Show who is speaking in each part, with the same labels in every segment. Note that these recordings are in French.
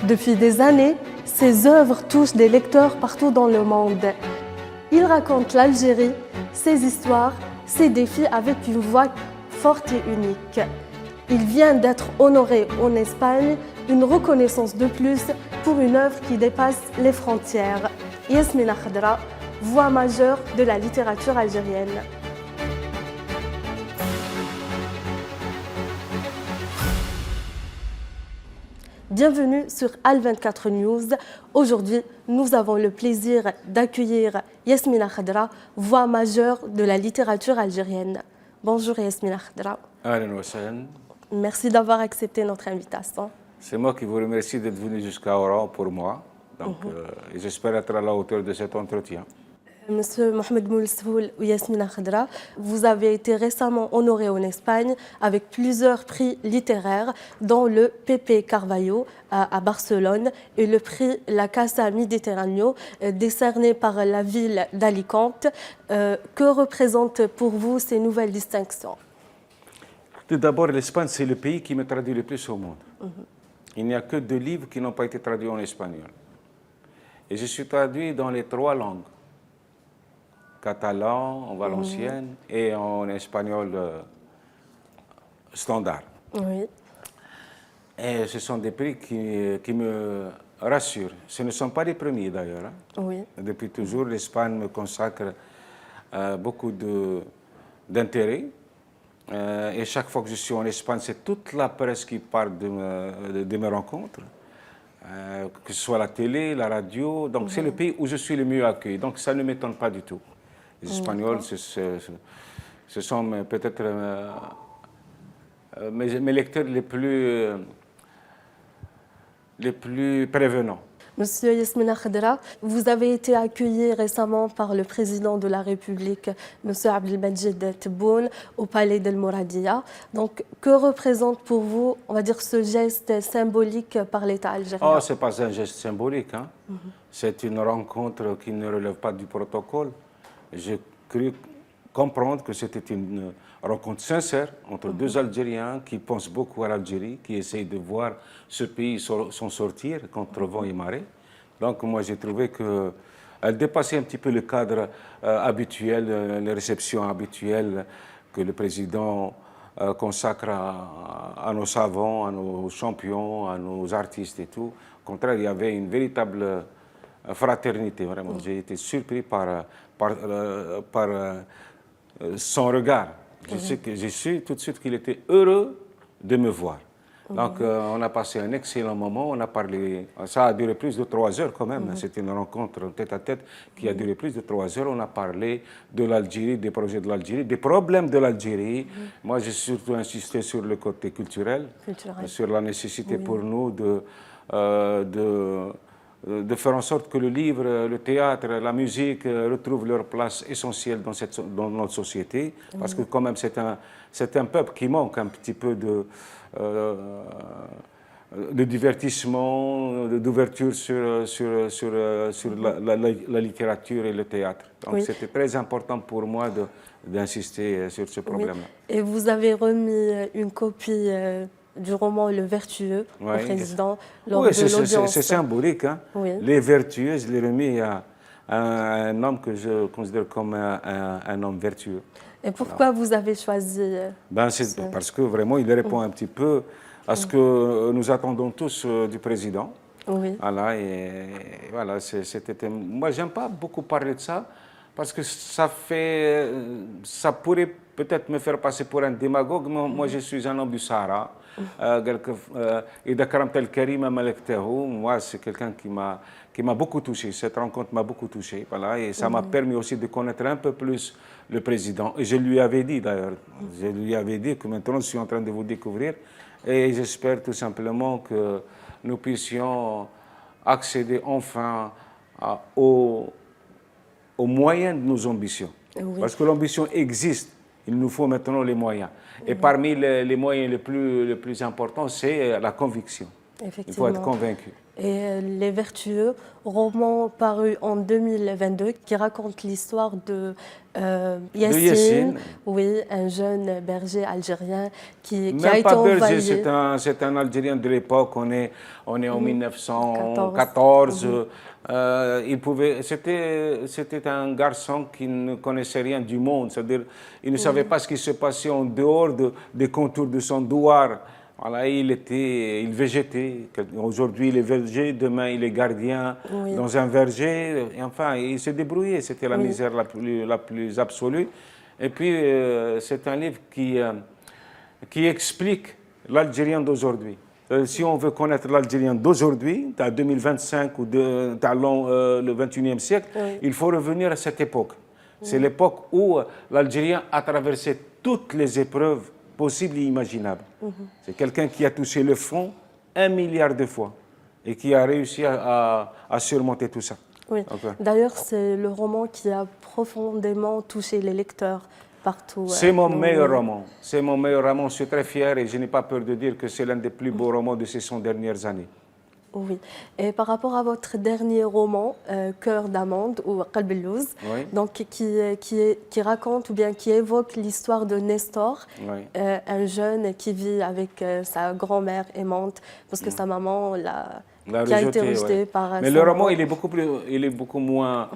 Speaker 1: Depuis des années, ses œuvres touchent des lecteurs partout dans le monde. Il raconte l'Algérie, ses histoires, ses défis avec une voix forte et unique. Il vient d'être honoré en Espagne, une reconnaissance de plus pour une œuvre qui dépasse les frontières. Yasmina Khadra, voix majeure de la littérature algérienne. Bienvenue sur Al24 News. Aujourd'hui, nous avons le plaisir d'accueillir Yasmina Khadra, voix majeure de la littérature algérienne. Bonjour Yasmina Khadra.
Speaker 2: Ahlan wa sahlan.
Speaker 1: Merci d'avoir accepté notre invitation.
Speaker 2: C'est moi qui vous remercie d'être venu jusqu'à Oran pour moi. Donc, j'espère être à la hauteur de cet entretien.
Speaker 1: Monsieur Mohamed Moulsoul ou Yasmina Khadra, vous avez été récemment honoré en Espagne avec plusieurs prix littéraires, dont le Pepe Carvalho à Barcelone et le prix La Casa Mediterráneo décerné par la ville d'Alicante. Que représentent pour vous ces nouvelles distinctions?
Speaker 2: Tout d'abord, l'Espagne, c'est le pays qui me traduit le plus au monde. Il n'y a que 2 livres qui n'ont pas été traduits en espagnol. Et je suis traduit dans les 3 langues. Catalan, en valencienne et en espagnol standard.
Speaker 1: Oui.
Speaker 2: Et ce sont des prix qui me rassurent. Ce ne sont pas les premiers d'ailleurs.
Speaker 1: Oui.
Speaker 2: Depuis toujours, l'Espagne me consacre beaucoup d'intérêt. Et chaque fois que je suis en Espagne, c'est toute la presse qui parle de mes rencontres. Que ce soit la télé, la radio. Donc c'est le pays où je suis le mieux accueilli. Donc ça ne m'étonne pas du tout. Les Espagnols, ce sont peut-être mes lecteurs les plus prévenants.
Speaker 1: Monsieur Yasmina Khadra, vous avez été accueilli récemment par le président de la République, Monsieur Abdelmadjid Tebboune, au palais d'El Mouradia. Donc, que représente pour vous, on va dire, ce geste symbolique par l'État algérien?
Speaker 2: Oh, ce n'est pas un geste symbolique. Hein. C'est une rencontre qui ne relève pas du protocole. J'ai cru comprendre que c'était une rencontre sincère entre 2 Algériens qui pensent beaucoup à l'Algérie, qui essayent de voir ce pays s'en sortir contre vent et marée. Donc moi j'ai trouvé qu'elle dépassait un petit peu le cadre habituel, les réceptions habituelles que le président consacre à nos savants, à nos champions, à nos artistes et tout. Au contraire, il y avait une véritable fraternité, vraiment. J'ai été surpris par son regard. J'ai su tout de suite qu'il était heureux de me voir. Donc, on a passé un excellent moment. On a parlé. Ça a duré plus de 3 heures quand même. C'était une rencontre tête-à-tête qui a duré plus de 3 heures. On a parlé de l'Algérie, des projets de l'Algérie, des problèmes de l'Algérie. Moi, j'ai surtout insisté sur le côté culturel. Sur la nécessité pour nous de faire en sorte que le livre, le théâtre, la musique retrouvent leur place essentielle dans notre société. Parce que quand même, c'est un peuple qui manque un petit peu de divertissement, d'ouverture sur la littérature et le théâtre. Donc c'était très important pour moi d'insister sur ce problème-là.
Speaker 1: Et vous avez remis une copie du roman Le Vertueux au président lors de l'audience.
Speaker 2: C'est symbolique. Hein? Les Vertueux, je l'ai remis à un homme que je considère comme un homme vertueux.
Speaker 1: Et pourquoi vous avez choisi
Speaker 2: parce que vraiment, il répond un petit peu à ce que nous attendons tous du président. Voilà, et voilà, moi, j'aime pas beaucoup parler de ça parce que ça pourrait peut-être me faire passer pour un démagogue, mais moi, je suis un homme du Sahara. Moi, c'est quelqu'un qui m'a beaucoup touché. Cette rencontre m'a beaucoup touché. Voilà, et ça m'a permis aussi de connaître un peu plus le président. Et je lui avais dit d'ailleurs, que maintenant je suis en train de vous découvrir. Et j'espère tout simplement que nous puissions accéder enfin aux moyens de nos ambitions. Parce que l'ambition existe. Il nous faut maintenant les moyens. Et parmi les moyens les plus importants, c'est la conviction. Il faut être convaincu.
Speaker 1: et Les Vertueux, roman paru en 2022 qui raconte l'histoire de Yassine, oui, un jeune berger algérien qui a
Speaker 2: Même
Speaker 1: été
Speaker 2: pas berger,
Speaker 1: envoyé.
Speaker 2: c'est un Algérien de l'époque, on est en
Speaker 1: 14.
Speaker 2: 1914. C'était un garçon qui ne connaissait rien du monde, c'est-à-dire il ne savait pas ce qui se passait en dehors des contours de son douar. Voilà, il végétait. Aujourd'hui, il est verger, demain, il est gardien
Speaker 1: Oui.
Speaker 2: dans un verger. Et enfin, il se débrouillait. C'était la misère la plus absolue. Et puis, c'est un livre qui explique l'Algérien d'aujourd'hui. Si on veut connaître l'Algérien d'aujourd'hui, à 2025 ou le 21e siècle, il faut revenir à cette époque. C'est l'époque où l'Algérien a traversé toutes les épreuves possibles et imaginables. C'est quelqu'un qui a touché le fond 1 milliard de fois et qui a réussi à surmonter tout ça.
Speaker 1: Oui. D'ailleurs, c'est le roman qui a profondément touché les lecteurs partout.
Speaker 2: C'est mon meilleur roman. C'est mon meilleur roman. Je suis très fier et je n'ai pas peur de dire que c'est l'un des plus beaux romans de ces 100 dernières années.
Speaker 1: Oui. Et par rapport à votre dernier roman, Cœur d'amande ou Qalb al-Louz, donc qui raconte ou bien qui évoque l'histoire de Nestor, un jeune qui vit avec sa grand-mère aimante parce que sa maman qui a été rejetée par.
Speaker 2: Mais le roman, il est beaucoup moins,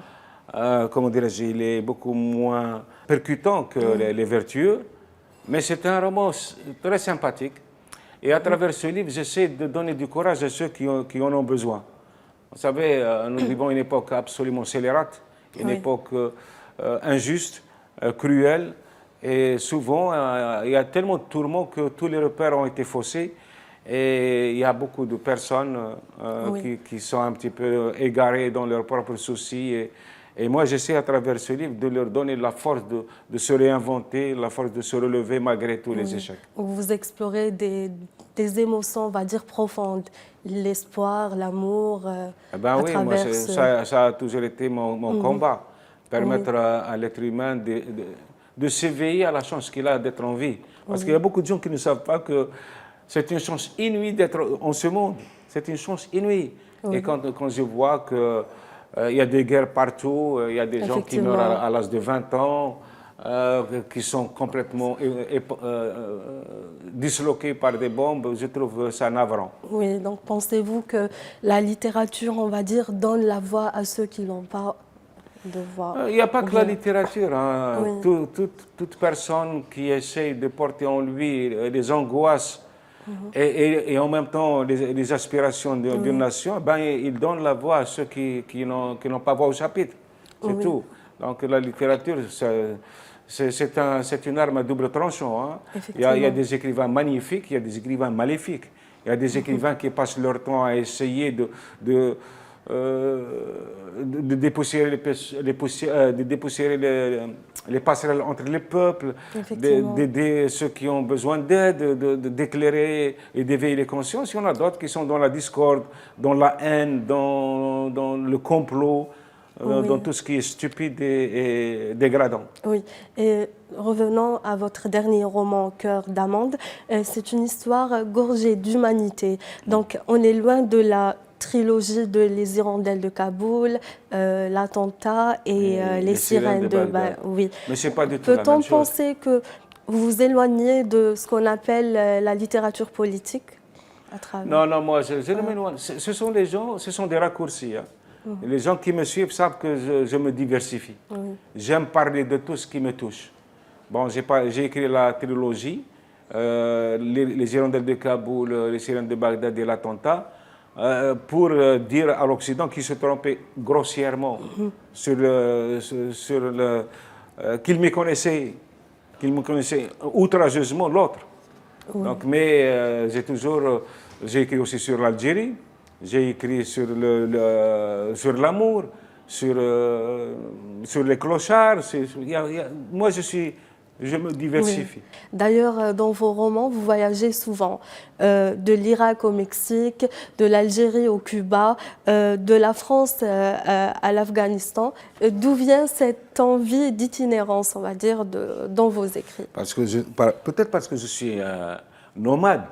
Speaker 2: comment dirais-je, il est beaucoup moins percutant que les Vertueux, mais c'est un roman très sympathique. Et à travers ce livre, j'essaie de donner du courage à ceux qui en ont besoin. Vous savez, nous vivons une époque absolument scélérate, une époque injuste, cruelle, et souvent, il y a tellement de tourments que tous les repères ont été faussés, et il y a beaucoup de personnes qui sont un petit peu égarées dans leurs propres soucis. Et moi, j'essaie à travers ce livre de leur donner la force de se réinventer, la force de se relever malgré tous les échecs.
Speaker 1: Vous explorez des émotions, on va dire, profondes, l'espoir, l'amour.
Speaker 2: Ben oui, moi, ça a toujours été mon combat. Permettre à l'être humain de s'éveiller à la chance qu'il a d'être en vie. Parce qu'il y a beaucoup de gens qui ne savent pas que c'est une chance inouïe d'être en ce monde. C'est une chance inouïe. Et quand je vois que il y a des guerres partout, il y a des gens qui meurent à l'âge de 20 ans, qui sont complètement disloqués par des bombes. Je trouve ça navrant.
Speaker 1: Oui, donc pensez-vous que la littérature, on va dire, donne la voix à ceux qui n'ont pas de voix?
Speaker 2: Il n'y a pas que la littérature. Hein. Toute personne qui essaye de porter en lui des angoisses et en même temps les aspirations d'une nation, ben, il donne la voix à ceux qui n'ont pas voix au chapitre. C'est tout. Donc la littérature, c'est une arme à double tranchant. Hein. Il y a des écrivains magnifiques, il y a des écrivains maléfiques. Il y a des écrivains qui passent leur temps à essayer de dépoussiérer les passerelles entre les peuples, d'aider ceux qui ont besoin d'aide, d'éclairer et d'éveiller les consciences. Il y en a d'autres qui sont dans la discorde, dans la haine, dans le complot, dans tout ce qui est stupide et dégradant.
Speaker 1: Oui, et revenons à votre dernier roman, Cœur d'amande. C'est une histoire gorgée d'humanité. Donc, on est loin de la trilogie de Les Hirondelles de Kaboul, l'attentat et les sirènes de Bagdad. Oui.
Speaker 2: Mais c'est pas du tout la même chose.
Speaker 1: Peut-on penser que vous vous éloignez de ce qu'on appelle la littérature politique à travers...
Speaker 2: Non, moi, je ne m'éloigne. Ce sont les gens, ce sont des raccourcis. Hein. Les gens qui me suivent savent que je me diversifie. J'aime parler de tout ce qui me touche. Bon, j'ai écrit la trilogie, les Hirondelles de Kaboul, les sirènes de Bagdad et l'attentat, pour dire à l'Occident qu'il se trompait grossièrement qu'il me connaissait outrageusement l'autre. Donc, mais j'ai écrit aussi sur l'Algérie. J'ai écrit sur l'amour, sur les clochards. Moi, je me diversifie.
Speaker 1: Oui. D'ailleurs, dans vos romans, vous voyagez souvent de l'Irak au Mexique, de l'Algérie au Cuba, de la France à l'Afghanistan. D'où vient cette envie d'itinérance, on va dire, dans vos écrits?
Speaker 2: Peut-être parce que je suis nomade.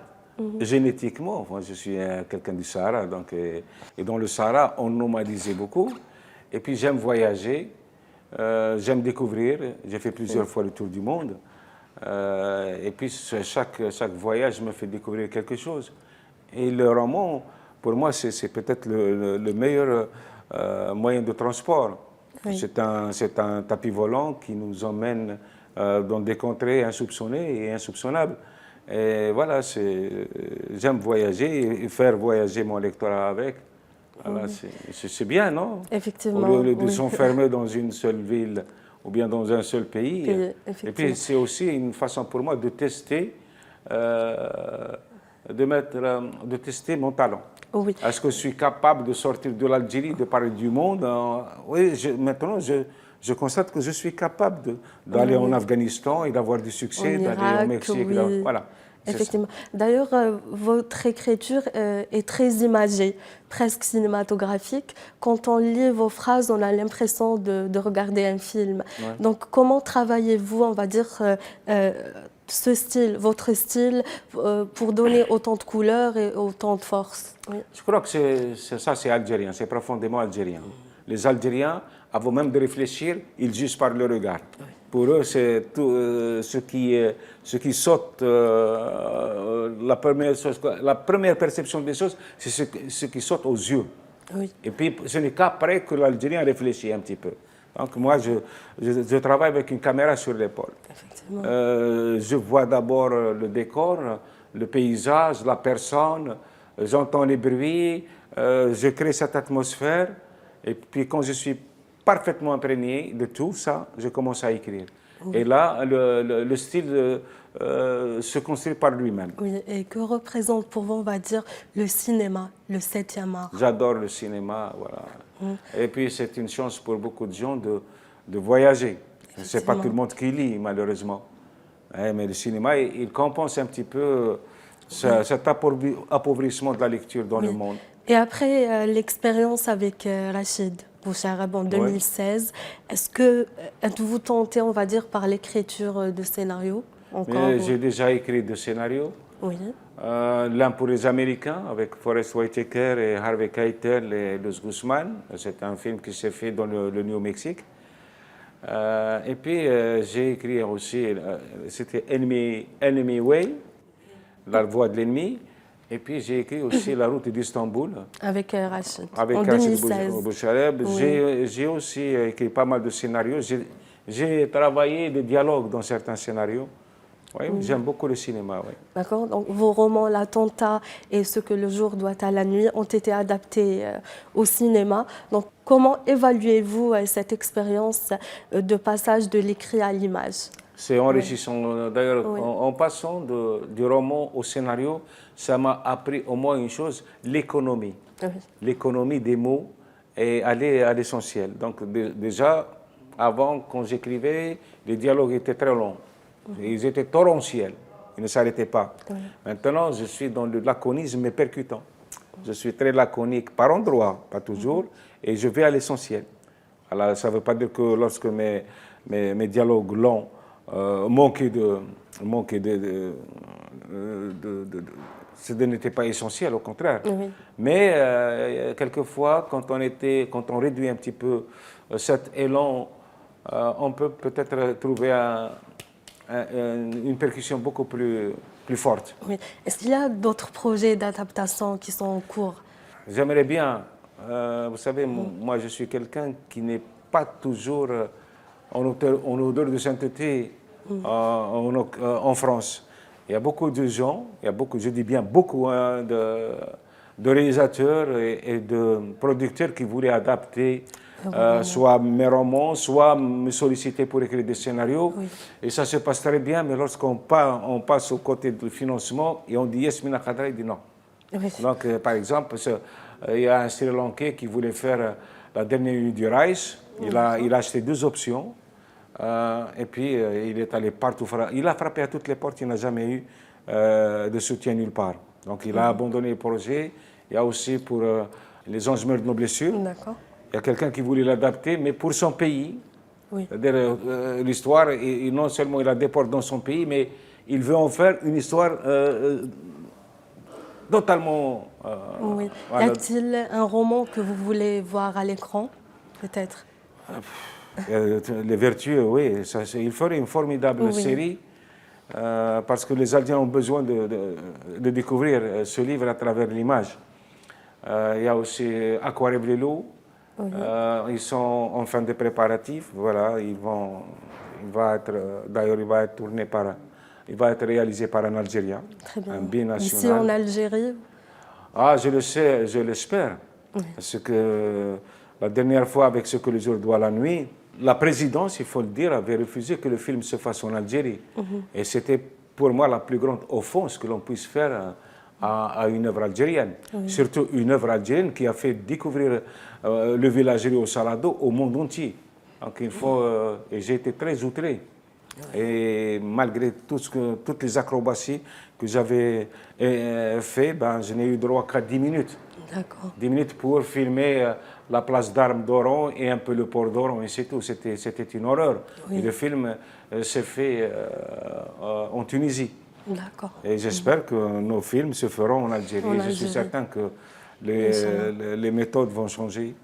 Speaker 2: génétiquement, moi, je suis quelqu'un du Sahara, donc, et dans le Sahara, on nomadisait beaucoup. Et puis j'aime voyager, j'aime découvrir. J'ai fait plusieurs fois le tour du monde. Et puis chaque voyage me fait découvrir quelque chose. Et le roman, pour moi, c'est peut-être le meilleur moyen de transport.
Speaker 1: Oui.
Speaker 2: C'est un tapis volant qui nous emmène dans des contrées insoupçonnées et insoupçonnables. Et voilà, j'aime voyager et faire voyager mon lectorat avec. Voilà, c'est bien, non?
Speaker 1: Effectivement.
Speaker 2: Au lieu de s'enfermer dans une seule ville ou bien dans un seul pays. Et puis c'est aussi une façon pour moi de tester, de tester mon talent.
Speaker 1: Oui.
Speaker 2: Est-ce que je suis capable de sortir de l'Algérie, de parler du monde? Oui, maintenant je constate que je suis capable d'aller en Afghanistan et d'avoir du succès, d'aller au Mexique.
Speaker 1: Oui.
Speaker 2: Voilà.
Speaker 1: Effectivement. D'ailleurs, votre écriture est très imagée, presque cinématographique. Quand on lit vos phrases, on a l'impression de regarder un film.
Speaker 2: Ouais.
Speaker 1: Donc, comment travaillez-vous, on va dire, ce style, votre style, pour donner autant de couleurs et autant de force? Oui.
Speaker 2: Je crois que c'est algérien, c'est profondément algérien. Les Algériens, avant même de réfléchir, ils jugent par le regard. Oui. Pour eux, c'est tout ce qui saute, la première perception des choses, c'est ce qui saute aux yeux.
Speaker 1: Oui.
Speaker 2: Et puis, ce n'est qu'après que l'Algérien réfléchit un petit peu. Donc, moi, je travaille avec une caméra sur l'épaule. Je vois d'abord le décor, le paysage, la personne, j'entends les bruits, je crée cette atmosphère. Et puis, quand je suis parfaitement imprégné de tout ça, je commence à écrire. Oui. Et là, le style se construit par lui-même.
Speaker 1: Oui, et que représente pour vous, on va dire, le cinéma, le 7e art?
Speaker 2: J'adore le cinéma, voilà. Et puis, c'est une chance pour beaucoup de gens de voyager. Ce n'est pas tout le monde qui lit, malheureusement. Mais le cinéma, il compense un petit peu cet appauvrissement de la lecture dans le monde.
Speaker 1: Et après l'expérience avec Rachid Bouchareb en 2016, êtes-vous tenté, on va dire, par l'écriture de scénarios encore?
Speaker 2: J'ai déjà écrit deux scénarios.
Speaker 1: Oui.
Speaker 2: L'un pour les Américains, avec Forest Whitaker et Harvey Keitel et Luz Guzman. C'est un film qui s'est fait dans le New-Mexique. Et puis, j'ai écrit aussi, c'était Enemy Way, La voix de l'ennemi. Et puis, j'ai écrit aussi La route d'Istanbul.
Speaker 1: Avec Rachid.
Speaker 2: Avec
Speaker 1: en
Speaker 2: Rachid
Speaker 1: 2016.
Speaker 2: Bouchareb. Oui. J'ai aussi écrit pas mal de scénarios. J'ai travaillé des dialogues dans certains scénarios. Oui, j'aime beaucoup le cinéma. Oui.
Speaker 1: D'accord. Donc, vos romans, L'Attentat et Ce que le jour doit à la nuit, ont été adaptés au cinéma. Donc, comment évaluez-vous cette expérience de passage de l'écrit à l'image?
Speaker 2: C'est enrichissant. D'ailleurs, en passant du roman au scénario, ça m'a appris au moins une chose, l'économie. Oui. L'économie des mots et aller à l'essentiel. Donc, déjà, avant, quand j'écrivais, les dialogues étaient très longs. Ils étaient torrentiels, ils ne s'arrêtaient pas. Oui. Maintenant, je suis dans le laconisme mais percutant. Je suis très laconique par endroits, pas toujours, et je vais à l'essentiel. Alors, ça ne veut pas dire que lorsque mes dialogues longs manquaient ce n'était pas essentiel, au contraire. Oui. Mais quelquefois, quand on réduit un petit peu cet élan, on peut peut-être trouver une percussion beaucoup plus forte.
Speaker 1: Oui. Est-ce qu'il y a d'autres projets d'adaptation qui sont en cours?
Speaker 2: J'aimerais bien. Vous savez, moi, je suis quelqu'un qui n'est pas toujours en odeur de sainteté en France. Il y a beaucoup de gens, je dis bien beaucoup, de réalisateurs et de producteurs qui voulaient adapter soit mes romans, soit me solliciter pour écrire des scénarios. Oui. Et ça se passe très bien, mais lorsqu'on passe au côté du financement et on dit yes, Mina Khadra, il dit non. Oui. Donc, par exemple, il y a un Sri Lankais qui voulait faire La dernière nuit du Rice. Il a acheté 2 options. Et puis, il est allé partout. Il a frappé à toutes les portes, il n'a jamais eu de soutien nulle part. Donc, il a abandonné le projet. Il y a aussi pour Les Anges meurent de nos blessures. D'accord. Il y a quelqu'un qui voulait l'adapter, mais pour son pays. Oui. C'est-à-dire, l'histoire, et non seulement il la déporte dans son pays, mais il veut en faire une histoire totalement...
Speaker 1: Oui. Y
Speaker 2: voilà.
Speaker 1: a-t-il un roman que vous voulez voir à l'écran, peut-être?
Speaker 2: Les vertus, oui, il ferait une formidable
Speaker 1: Oui.
Speaker 2: série parce que les Algériens ont besoin de découvrir ce livre à travers l'image. Il y a aussi Aquarelle Vélo. Ils sont en fin de préparatifs. Voilà, d'ailleurs, il va être réalisé par un Algérien,
Speaker 1: Très bien.
Speaker 2: un binational.
Speaker 1: Ici en Algérie?
Speaker 2: Ah, je le sais, je l'espère. Parce que la dernière fois, avec Ce que le jour doit la nuit, la présidence, il faut le dire, avait refusé que le film se fasse en Algérie. Et c'était pour moi la plus grande offense que l'on puisse faire à une œuvre algérienne. Surtout une œuvre algérienne qui a fait découvrir le villagerie au Salado au monde entier. Donc il faut, et j'ai été très outré. Et malgré toutes les acrobaties que j'avais fait, ben, je n'ai eu droit qu'à 10 minutes.
Speaker 1: D'accord.
Speaker 2: 10 minutes pour filmer la place d'Armes d'Oran et un peu le port d'Oran, et c'est tout. C'était une horreur. Et le film s'est fait en Tunisie.
Speaker 1: D'accord.
Speaker 2: Et j'espère que nos films se feront en Algérie. Je suis certain que les méthodes vont changer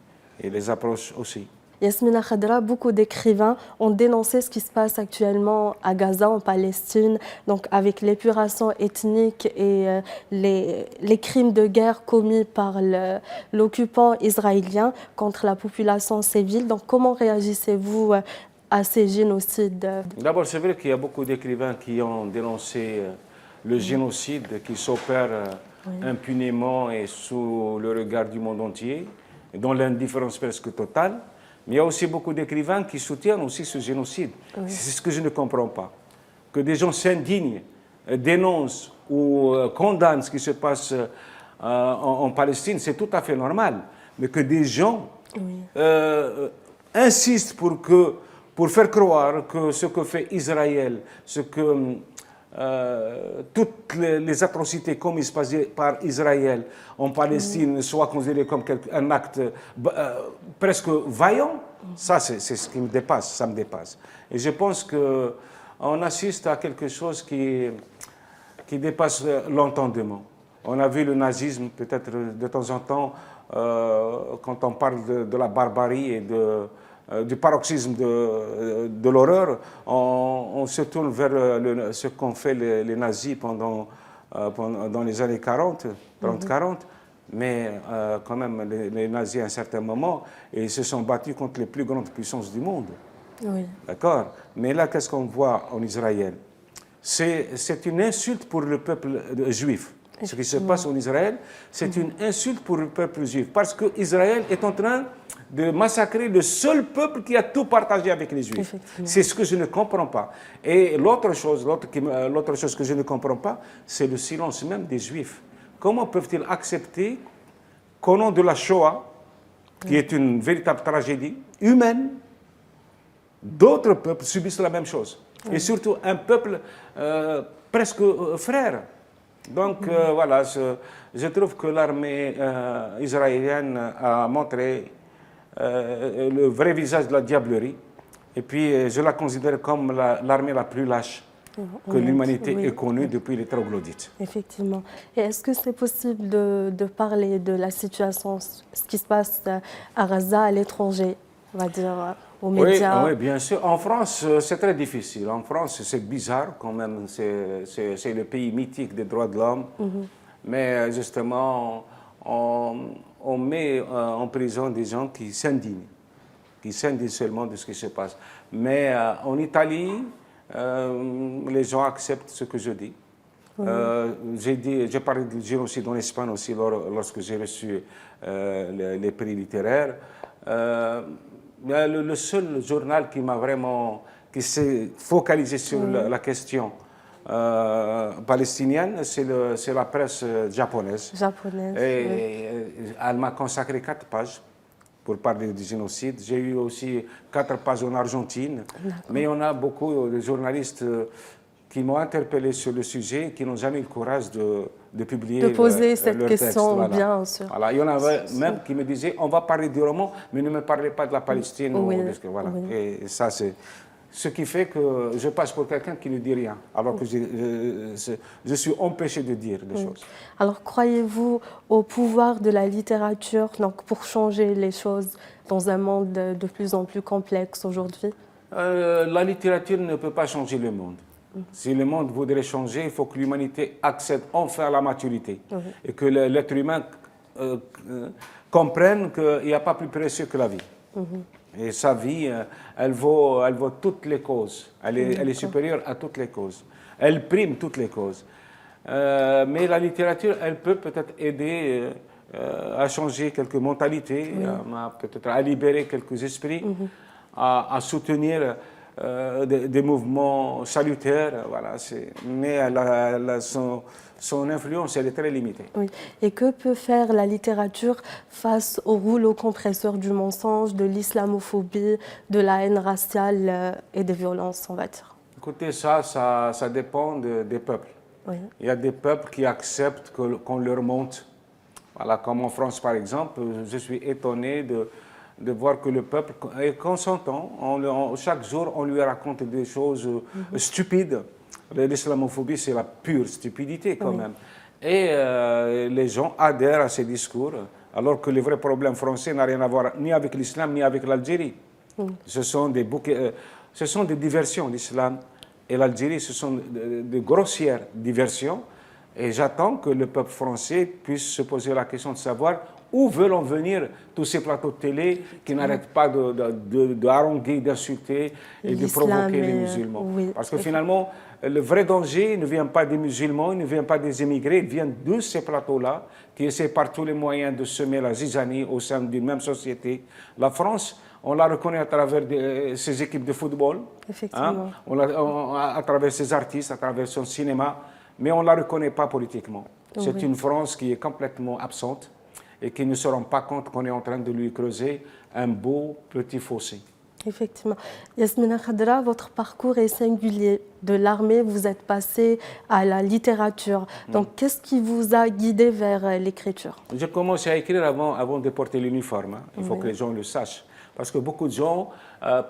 Speaker 2: et les approches aussi.
Speaker 1: Yasmina Khadra, beaucoup d'écrivains ont dénoncé ce qui se passe actuellement à Gaza, en Palestine, donc avec l'épuration ethnique et les crimes de guerre commis par l'occupant israélien contre la population civile. Donc comment réagissez-vous à ces génocides?
Speaker 2: D'abord, c'est vrai qu'il y a beaucoup d'écrivains qui ont dénoncé le génocide qui s'opère impunément et sous le regard du monde entier, dans l'indifférence presque totale. Mais il y a aussi beaucoup d'écrivains qui soutiennent aussi ce génocide. C'est ce que je ne comprends pas. Que des gens s'indignent, dénoncent ou condamnent ce qui se passe en Palestine, c'est tout à fait normal. Mais que des gens insistent pour faire croire que ce que fait Israël, toutes les atrocités commises par Israël en Palestine soient considérées comme un acte presque vaillant, ça c'est ce qui me dépasse, ça me dépasse. Et je pense qu'on assiste à quelque chose qui dépasse l'entendement. On a vu le nazisme peut-être de temps en temps, quand on parle de la barbarie et du paroxysme de l'horreur, on se tourne vers ce qu'ont fait les nazis dans les années 40, 30-40, mais quand même les nazis à un certain moment, ils se sont battus contre les plus grandes puissances du monde.
Speaker 1: Oui.
Speaker 2: D'accord? Mais là, qu'est-ce qu'on voit en Israël? C'est une insulte pour le peuple juif. Ce qui se passe en Israël, c'est une insulte pour le peuple juif, parce qu'Israël est en train de massacrer le seul peuple qui a tout partagé avec les Juifs. C'est ce que je ne comprends pas. Et l'autre chose que je ne comprends pas, c'est le silence même des Juifs. Comment peuvent-ils accepter qu'au nom de la Shoah, qui est une véritable tragédie humaine, d'autres peuples subissent la même chose? Et surtout un peuple presque frère. Donc voilà, je trouve que l'armée israélienne a montré le vrai visage de la diablerie. Et puis je la considère comme l'armée la plus lâche que l'humanité ait connue depuis les troglodytes.
Speaker 1: Effectivement. Et est-ce que c'est possible de parler de la situation, ce qui se passe à Gaza, à l'étranger, on va dire, aux médias?
Speaker 2: Oui, bien sûr. En France, c'est très difficile. En France, c'est bizarre quand même. C'est le pays mythique des droits de l'homme. Mais justement, on met en prison des gens qui s'indignent seulement de ce qui se passe. Mais en Italie, les gens acceptent ce que je dis. J'ai parlé du génocide en Espagne aussi lorsque j'ai reçu les prix littéraires. Le seul journal qui s'est focalisé sur la question palestinienne, c'est la presse japonaise. Et elle m'a consacré 4 pages pour parler du génocide. J'ai eu aussi 4 pages en Argentine. Mais on a beaucoup de journalistes qui m'ont interpellé sur le sujet, qui n'ont jamais eu le courage de publier
Speaker 1: de poser cette
Speaker 2: leur
Speaker 1: question,
Speaker 2: texte.
Speaker 1: bien sûr.
Speaker 2: Voilà. Il y en avait même qui me disaient, on va parler du roman, mais ne me parlez pas de la Palestine. Voilà. Et ça, Ce qui fait que je passe pour quelqu'un qui ne dit rien, alors que je suis empêché de dire des choses.
Speaker 1: Alors, croyez-vous au pouvoir de la littérature donc, pour changer les choses dans un monde de plus en plus complexe aujourd'hui?
Speaker 2: La littérature ne peut pas changer le monde. Si le monde voudrait changer, il faut que l'humanité accède enfin à la maturité et que l'être humain comprenne qu'il n'y a pas plus précieux que la vie. Et sa vie, elle vaut toutes les causes. Elle est supérieure à toutes les causes. Elle prime toutes les causes. Mais la littérature, elle peut peut-être aider à changer quelques mentalités, peut-être à libérer quelques esprits, à soutenir des mouvements salutaires. Voilà, mais son influence, elle est très limitée.
Speaker 1: Oui. Et que peut faire la littérature face au rouleau compresseur du mensonge, de l'islamophobie, de la haine raciale et des violences, on va dire?
Speaker 2: Écoutez, ça dépend des peuples.
Speaker 1: Oui.
Speaker 2: Il y a des peuples qui acceptent qu'on leur monte. Voilà, comme en France, par exemple, je suis étonné de voir que le peuple est consentant. Chaque jour, on lui raconte des choses stupides. L'islamophobie, c'est la pure stupidité quand même. Et les gens adhèrent à ces discours, alors que le vrai problème français n'a rien à voir ni avec l'islam, ni avec l'Algérie. Ce sont des diversions, l'islam et l'Algérie, ce sont de grossières diversions. Et j'attends que le peuple français puisse se poser la question de savoir où veulent en venir tous ces plateaux de télé qui n'arrêtent pas de haranguer, d'insulter et de provoquer les musulmans. Parce que finalement, le vrai danger ne vient pas des musulmans, il ne vient pas des immigrés, il vient de ces plateaux-là qui essaient par tous les moyens de semer la zizanie au sein d'une même société. La France, on la reconnaît à travers ses équipes de football, à travers ses artistes, à travers son cinéma, mais on ne la reconnaît pas politiquement. C'est une France qui est complètement absente et qui ne se rend pas compte qu'on est en train de lui creuser un beau petit fossé.
Speaker 1: Effectivement. Yasmina Khadra, votre parcours est singulier. De l'armée, vous êtes passé à la littérature. Donc, qu'est-ce qui vous a guidé vers l'écriture?
Speaker 2: J'ai commencé à écrire avant de porter l'uniforme. Il faut que les gens le sachent. Parce que beaucoup de gens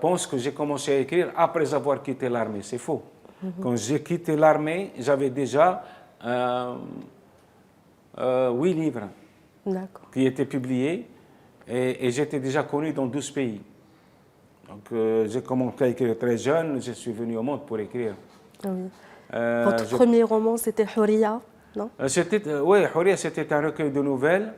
Speaker 2: pensent que j'ai commencé à écrire après avoir quitté l'armée. C'est faux. Quand j'ai quitté l'armée, j'avais déjà 8 livres qui étaient publiés et j'étais déjà connu dans 12 pays. Donc j'ai commencé à écrire très jeune, je suis venu au monde pour écrire.
Speaker 1: Votre premier roman, c'était Houria, non?
Speaker 2: Oui, Houria, c'était un recueil de nouvelles.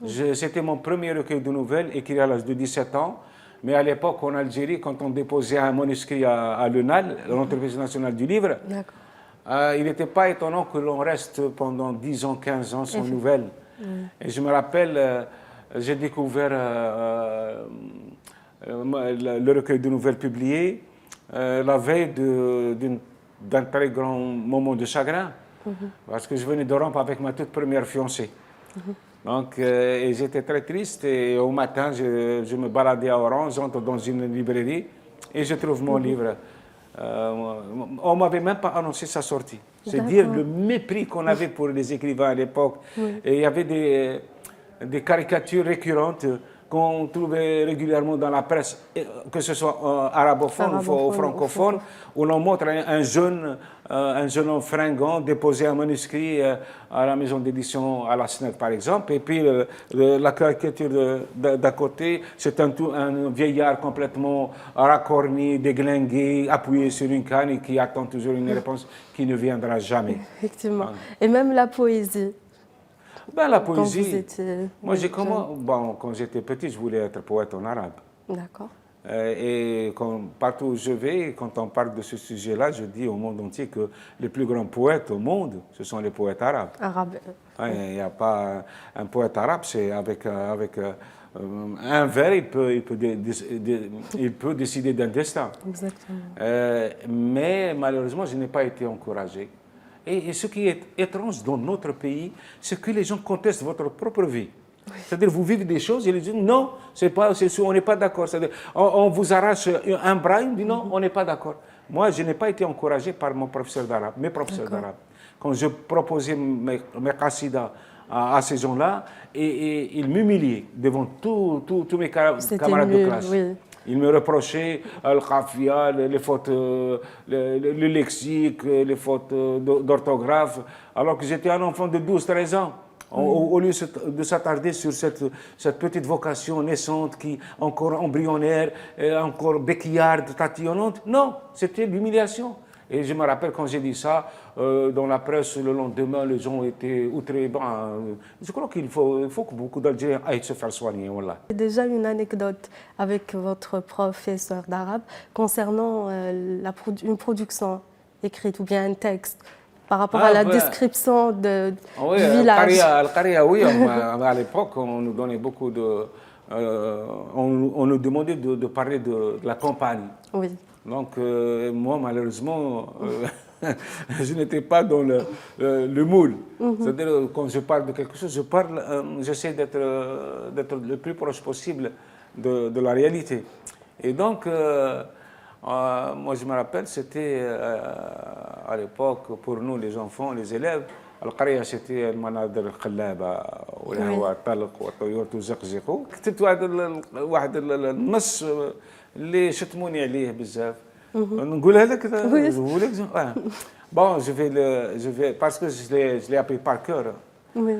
Speaker 2: C'était mon premier recueil de nouvelles, écrit à l'âge de 17 ans. Mais à l'époque, en Algérie, quand on déposait un manuscrit à l'ENAL, l'entreprise nationale du livre, il n'était pas étonnant que l'on reste pendant 10 ans, 15 ans sans nouvelles. Et je me rappelle, j'ai découvert le recueil de nouvelles publié la veille d'un très grand moment de chagrin, parce que je venais de rompre avec ma toute première fiancée. Donc, j'étais très triste et au matin, je me baladais à Oran, j'entre dans une librairie et je trouve mon livre. On ne m'avait même pas annoncé sa sortie. C'est dire le mépris qu'on avait pour les écrivains à l'époque. Et il y avait des caricatures récurrentes qu'on trouvait régulièrement dans la presse, que ce soit arabophone ou francophone, où l'on montre un jeune homme fringant déposer un manuscrit à la maison d'édition à la SNEC, par exemple, et puis la caricature d'à côté, c'est un vieillard complètement racorni, déglingué, appuyé sur une canne et qui attend toujours une réponse qui ne viendra jamais.
Speaker 1: Effectivement. Et même la poésie.
Speaker 2: Ben, la poésie, moi quand j'étais petit, je voulais être poète en arabe.
Speaker 1: D'accord.
Speaker 2: Et partout où je vais, quand on parle de ce sujet-là, je dis au monde entier que les plus grands poètes au monde, ce sont les poètes arabes. Il n'y a pas un poète arabe, c'est avec un vers, il peut décider d'un destin.
Speaker 1: Exactement.
Speaker 2: Mais malheureusement, je n'ai pas été encouragé. Et ce qui est étrange dans notre pays, c'est que les gens contestent votre propre vie. C'est-à-dire, vous vivez des choses et ils disent non, on n'est pas d'accord. On vous arrache un bras, ils disent non, on n'est pas d'accord. Moi, je n'ai pas été encouragé par mes professeurs d'arabe. Quand je proposais mes qasidas à ces gens-là, et ils m'humiliaient devant tous mes camarades de classe. Il me reprochait le qafia, les fautes, le lexique, les fautes d'orthographe, alors que j'étais un enfant de 12-13 ans. Au lieu de s'attarder sur cette petite vocation naissante qui encore embryonnaire, encore béquillarde, tatillonnante, non, c'était l'humiliation. Et je me rappelle quand j'ai dit ça, dans la presse le lendemain, les gens étaient outrés. Je crois qu'il faut que beaucoup d'Algériens aillent se faire soigner. Voilà.
Speaker 1: Déjà une anecdote avec votre professeur d'arabe concernant une production écrite ou bien un texte par rapport à la description du village.
Speaker 2: Al-Qaria, oui, à l'époque, on nous donnait beaucoup de... on nous demandait de parler de la campagne.
Speaker 1: Oui.
Speaker 2: Donc, moi, malheureusement, je n'étais pas dans le moule. C'est-à-dire, quand je parle de quelque chose, j'essaie d'être le plus proche possible de la réalité. Et donc, moi, je me rappelle, c'était à l'époque, pour nous, les enfants, les élèves, القرية c'était المناظر الخلابة والهواء الطلق والطيور تزقزق. كتبت واحد النص اللي شتموني عليه بزاف. نقولها لك. Bon, je vais parce que je l'ai appris par cœur.
Speaker 1: Oui.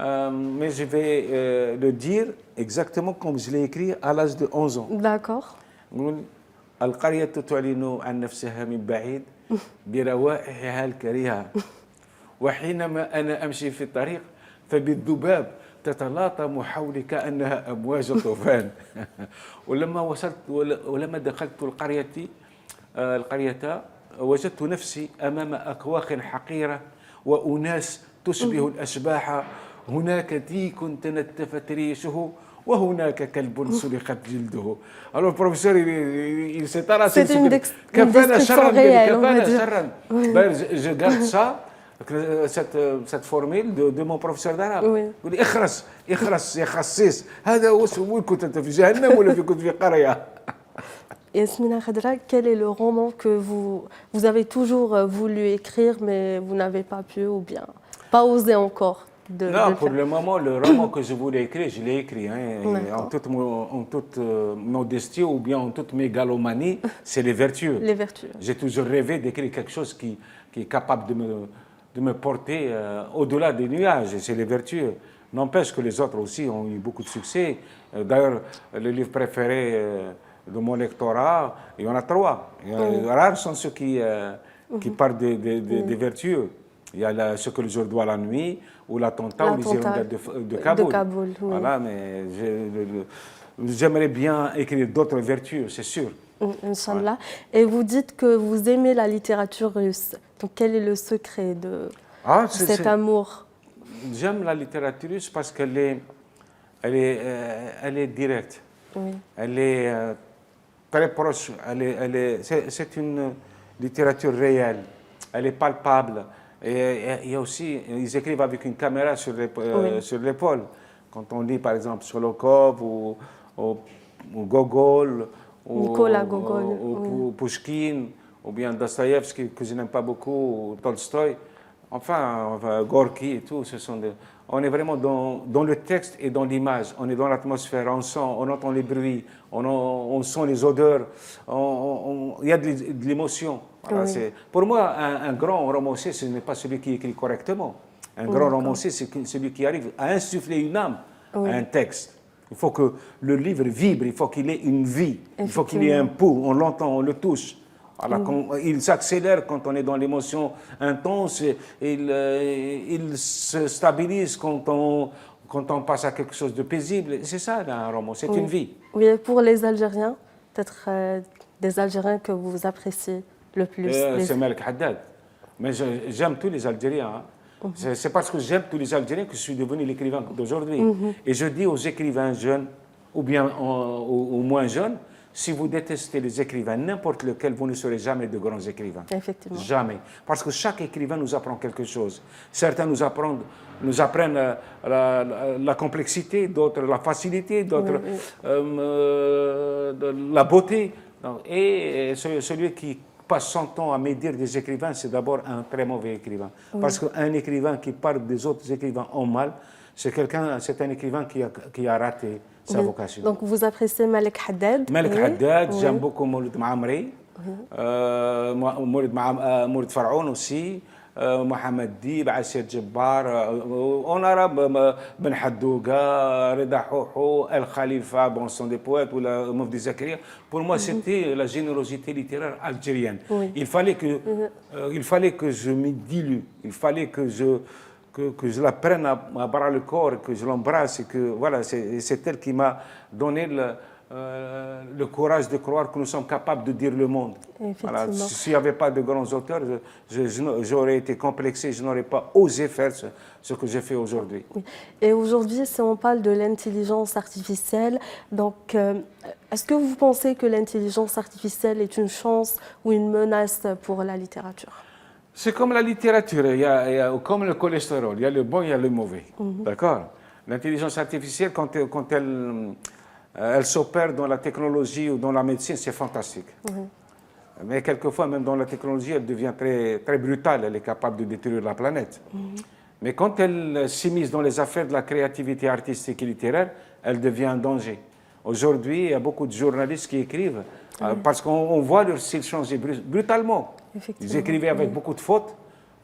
Speaker 2: Mais je vais le dire exactement comme je l'ai écrit à l'âge de 11 ans.
Speaker 1: D'accord.
Speaker 2: القرية تعلن عن نفسها من بعيد بروائحها الكريهة وحينما أنا أمشي في الطريق فبالذباب تتلاطم حولي كأنها أمواج طوفان. ولما دخلت القرية وجدت نفسي أمام أكواخ حقيرة وأناس تشبه الأشباح. هناك ديك تنتفت ريشه وهناك كلب سلخت جلده. Alors le professeur il s'est arraché.
Speaker 1: C'est une description réelle, on va dire.
Speaker 2: Je garde ça, cette formule de mon professeur d'arabe. يقول لي اخرس يا خسيس هذا هو وين كنت انت في جهنم ولا كنت في قرية.
Speaker 1: Yasmina Khadra, quel est le roman que vous avez toujours voulu écrire mais vous n'avez pas pu ou bien pas osé encore?
Speaker 2: Non, pour le moment, le roman que je voulais écrire, je l'ai écrit. En toute modestie ou bien en toute mégalomanie, c'est les vertueux.
Speaker 1: Les vertueux.
Speaker 2: J'ai toujours rêvé d'écrire quelque chose qui est capable de me porter au-delà des nuages, et c'est les vertueux. N'empêche que les autres aussi ont eu beaucoup de succès. D'ailleurs, le livre préféré de mon lectorat, il y en a 3. Rares sont ceux qui parlent des vertueux. Il y a ce que le jour doit la nuit, ou l'attentat, ou les hirondelles de Kaboul.
Speaker 1: Oui.
Speaker 2: Voilà, mais j'aimerais bien écrire d'autres vertus, c'est sûr.
Speaker 1: Inch'Allah. Ouais. Et vous dites que vous aimez la littérature russe. Donc quel est le secret de cet amour?
Speaker 2: J'aime la littérature russe parce qu'elle est directe.
Speaker 1: Oui.
Speaker 2: Elle est très proche. C'est une littérature réelle. Elle est palpable. Et il y a aussi, ils écrivent avec une caméra sur l'épaule. Quand on lit par exemple Solokov ou Gogol,
Speaker 1: Nicolas Gogol,
Speaker 2: ou Pushkin, ou bien Dostoïevski, que je n'aime pas beaucoup, ou Tolstoï, enfin Gorky et tout, on est vraiment dans le texte et dans l'image, on est dans l'atmosphère, on entend les bruits, on sent les odeurs, il y a de l'émotion. Voilà, pour moi, un grand romancier, ce n'est pas celui qui écrit correctement. Un grand romancier, c'est celui qui arrive à insuffler une âme à un texte. Il faut que le livre vibre, il faut qu'il ait une vie, il faut qu'il ait un pouls, on l'entend, on le touche. Voilà, il s'accélère quand on est dans l'émotion intense, il se stabilise quand on passe à quelque chose de paisible. C'est ça un roman, c'est une vie.
Speaker 1: Oui, pour les Algériens, peut-être des Algériens que vous appréciez le plus.
Speaker 2: C'est Malek Haddad. Mais j'aime tous les Algériens. C'est parce que j'aime tous les Algériens que je suis devenu l'écrivain d'aujourd'hui. Et je dis aux écrivains jeunes, ou bien aux moins jeunes, si vous détestez les écrivains, n'importe lequel, vous ne serez jamais de grands écrivains.
Speaker 1: Effectivement.
Speaker 2: Jamais. Parce que chaque écrivain nous apprend quelque chose. Certains nous apprennent la complexité, d'autres la facilité, d'autres la beauté. Et celui qui passe son temps à médire des écrivains, c'est d'abord un très mauvais écrivain. Parce qu'un écrivain qui parle des autres écrivains en mal, c'est un écrivain qui a raté sa vocation.
Speaker 1: Donc vous appréciez Malek Haddad.
Speaker 2: Malek Haddad, j'aime beaucoup Mouloud Maamri, Mouloud Faraoun aussi, Mohamed Dib, Assir Djebbar, en arabe, Ben Haddouga, Reda Houhou, El Khalifa, bon, ce sont des poètes, ou la Moufdi Zakaria. Pour moi, c'était la générosité littéraire algérienne. Il fallait que je me dilue, il fallait que je la prenne à bras le corps, que je l'embrasse, et que voilà, c'est elle qui m'a donné le courage de croire que nous sommes capables de dire le monde. Voilà, s'il n'y avait pas de grands auteurs, j'aurais été complexé, je n'aurais pas osé faire ce que j'ai fait aujourd'hui.
Speaker 1: Oui. Et aujourd'hui, si on parle de l'intelligence artificielle, donc est-ce que vous pensez que l'intelligence artificielle est une chance ou une menace pour la littérature?
Speaker 2: C'est comme la littérature, comme le cholestérol, il y a le bon, il y a le mauvais. D'accord? L'intelligence artificielle, quand elle s'opère dans la technologie ou dans la médecine, c'est fantastique. Mais quelquefois, même dans la technologie, elle devient très, très brutale, elle est capable de détruire la planète. Mais quand elle s'immisce dans les affaires de la créativité artistique et littéraire, elle devient un danger. Aujourd'hui, il y a beaucoup de journalistes qui écrivent, parce qu'on voit leur style changer brutalement. Ils écrivaient avec beaucoup de fautes,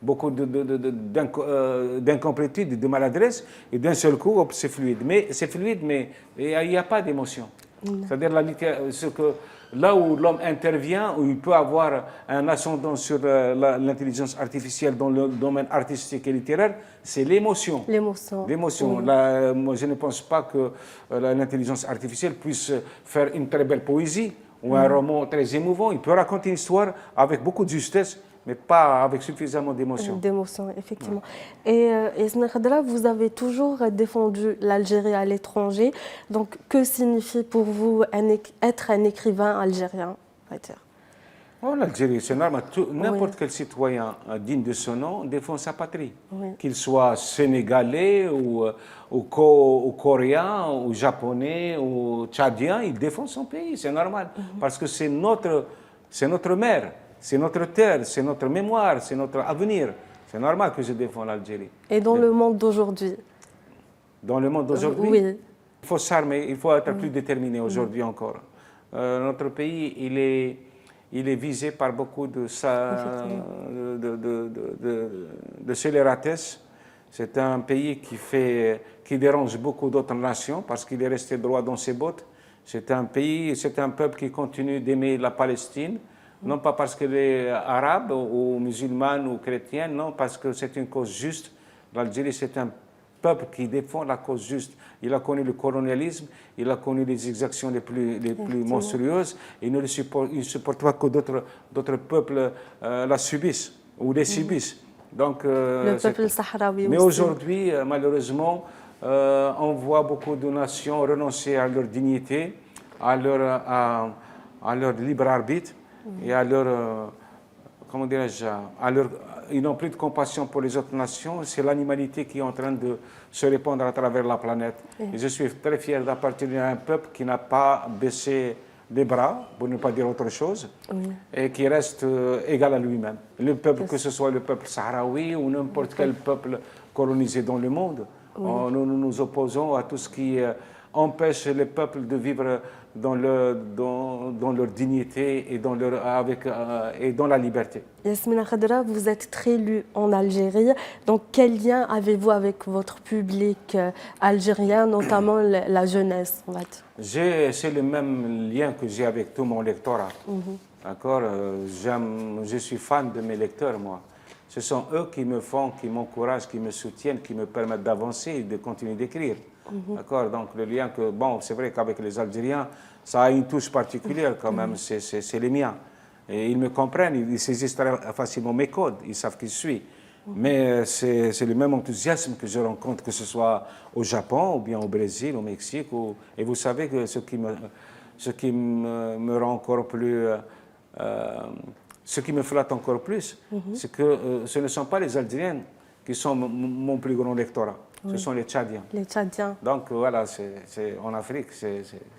Speaker 2: beaucoup d'incomplétude, de maladresse, et d'un seul coup, c'est fluide. Mais c'est fluide, mais il n'y a pas d'émotion. C'est-à-dire là où l'homme intervient, où il peut avoir un ascendant sur l'intelligence artificielle dans le domaine artistique et littéraire, c'est l'émotion. L'émotion. Moi, je ne pense pas que l'intelligence artificielle puisse faire une très belle poésie ou un roman très émouvant. Il peut raconter une histoire avec beaucoup de justesse, mais pas avec suffisamment d'émotion.
Speaker 1: D'émotion, effectivement. Et Yasmine Khadra, vous avez toujours défendu l'Algérie à l'étranger. Donc, que signifie pour vous être un écrivain algérien, on va dire?
Speaker 2: L'Algérie, c'est normal. N'importe quel citoyen digne de son nom défend sa patrie. Qu'il soit sénégalais ou coréen ou japonais ou tchadien, il défend son pays, c'est normal. Parce que c'est notre mère. C'est notre terre, c'est notre mémoire, c'est notre avenir. C'est normal que je défends l'Algérie.
Speaker 1: Et dans le monde d'aujourd'hui?
Speaker 2: Dans le monde d'aujourd'hui,
Speaker 1: oui.
Speaker 2: Il faut s'armer, il faut être plus déterminé aujourd'hui encore. Notre pays, il est visé par beaucoup de scélératesse. C'est un pays qui dérange beaucoup d'autres nations parce qu'il est resté droit dans ses bottes. C'est un peuple qui continue d'aimer la Palestine. Non pas parce qu'elle est arabe ou musulmane ou chrétienne, non, parce que c'est une cause juste. L'Algérie, c'est un peuple qui défend la cause juste. Il a connu le colonialisme, il a connu les exactions les plus monstrueuses, et il ne supporte pas que d'autres peuples la subissent ou les subissent. Donc,
Speaker 1: le peuple sahraoui.
Speaker 2: Mais aujourd'hui, malheureusement, on voit beaucoup de nations renoncer à leur dignité, à leur libre arbitre. Et comment dirais-je, ils n'ont plus de compassion pour les autres nations. C'est l'animalité qui est en train de se répandre à travers la planète. Et je suis très fier d'appartenir à un peuple qui n'a pas baissé les bras, pour ne pas dire autre chose, et qui reste égal à lui-même. Le peuple, que ce soit le peuple sahraoui ou n'importe quel peuple colonisé dans le monde, nous nous opposons à tout ce qui empêche les peuples de vivre dans leur dignité et dans la liberté.
Speaker 1: Yasmine Khadra, vous êtes très élue en Algérie. Donc, quel lien avez-vous avec votre public algérien, notamment la jeunesse, on va dire?
Speaker 2: C'est le même lien que j'ai avec tout mon lectorat. D'accord. Je suis fan de mes lecteurs, moi. Ce sont eux qui m'encouragent, qui me soutiennent, qui me permettent d'avancer et de continuer d'écrire. D'accord. Donc le lien c'est vrai qu'avec les Algériens, ça a une touche particulière quand même, c'est les miens. Et ils me comprennent, ils saisissent très facilement mes codes, ils savent qui je suis. Mais c'est le même enthousiasme que je rencontre, que ce soit au Japon, ou bien au Brésil, au Mexique. Et vous savez que ce qui me rend encore plus... ce qui me flatte encore plus, c'est que ce ne sont pas les Algériens qui sont mon plus grand lectorat. ce sont les Tchadiens.
Speaker 1: Les Tchadiens.
Speaker 2: Donc voilà, en Afrique,